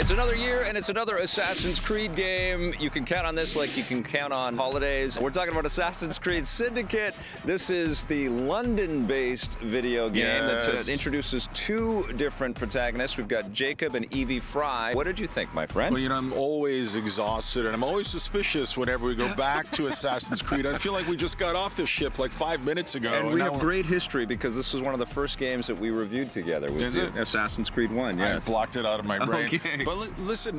It's another year, and it's another Assassin's Creed game. You can count on this like you can count on holidays. We're talking about Assassin's Creed Syndicate. This is the London-based video game that introduces two different protagonists. We've got Jacob and Evie Fry. What did you think, my friend? Well, you know, I'm always exhausted, and I'm always suspicious whenever we go back to Assassin's Creed. I feel like we just got off this ship like 5 minutes ago. And we have great history because this was one of the first games that we reviewed together. Is it? Assassin's Creed 1, yeah. I blocked it out of my brain. Okay. But listen,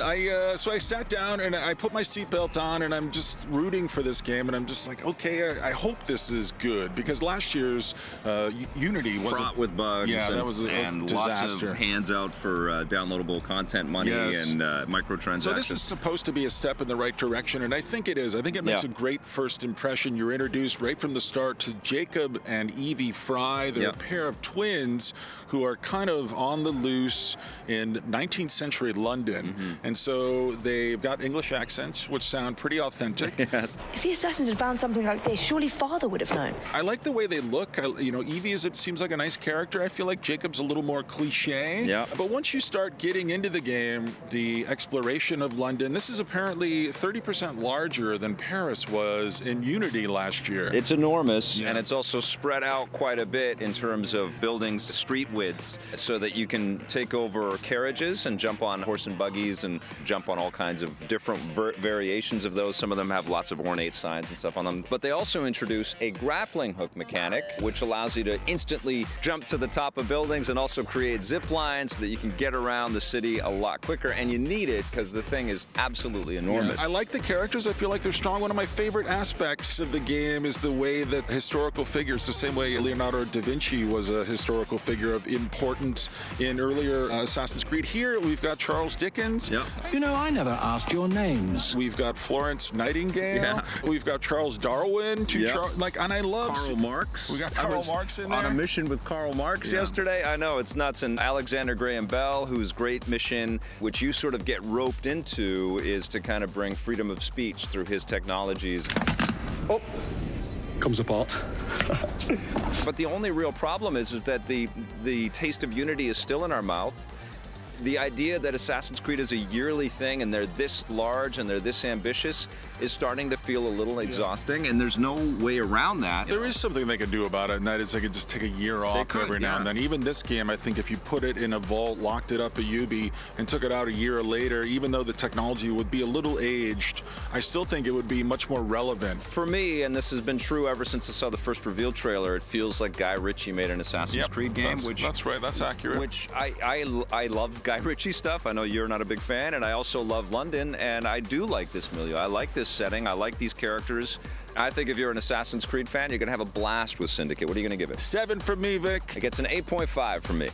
so I sat down and I put my seatbelt on and I'm just rooting for this game, and I'm just like, okay, I hope this is good, because last year's Unity was fraught with bugs. Yeah, that was a disaster. Lots of hands out for downloadable content money and microtransactions. So this is supposed to be a step in the right direction, and I think it is. I think it makes a great first impression. You're introduced right from the start to Jacob and Evie Fry. They're a pair of twins who are kind of on the loose in 19th century London. And so they've got English accents, which sound pretty authentic. If the assassins had found something like this, surely Father would have known. I like the way they look. You know, Evie seems like a nice character. I feel like Jacob's a little more cliche. But once you start getting into the game, the exploration of London, this is apparently 30% larger than Paris was in Unity last year. It's enormous, and it's also spread out quite a bit in terms of buildings, street widths, so that you can take over carriages and jump on horse and buggies and jump on all kinds of different variations of those. Some of them have lots of ornate signs and stuff on them. But they also introduce a grappling hook mechanic, which allows you to instantly jump to the top of buildings and also create zip lines so that you can get around the city a lot quicker. And you need it because the thing is absolutely enormous. I like the characters. I feel like they're strong. One of my favorite aspects of the game is the way that historical figures, the same way Leonardo da Vinci was a historical figure of importance in earlier Assassin's Creed. Here we've got Charles Dickens. You know, I never asked your names. We've got Florence Nightingale. We've got Charles Darwin. And I love Karl Marx. We got Karl Marx in there. On a mission with Karl Marx yesterday. I know, it's nuts. And Alexander Graham Bell, whose great mission, which you sort of get roped into, is to kind of bring freedom of speech through his technologies. Oh, comes apart. But the only real problem is that the taste of Unity is still in our mouth. The idea that Assassin's Creed is a yearly thing and they're this large and they're this ambitious is starting to feel a little exhausting, and there's no way around that. There is something they could do about it, and that is they could just take a year off every now and then. Even this game, I think if you put it in a vault, locked it up at Ubi, and took it out a year later, even though the technology would be a little aged, I still think it would be much more relevant. For me, and this has been true ever since I saw the first reveal trailer, it feels like Guy Ritchie made an Assassin's Creed game. That's right, that's accurate. Which I love Guy Ritchie stuff. I know you're not a big fan, and I also love London, and I do like this milieu. I like this setting. I like these characters. I think if you're an Assassin's Creed fan, you're going to have a blast with Syndicate. What are you going to give it? 7 from me, Vic. It gets an 8.5 from me.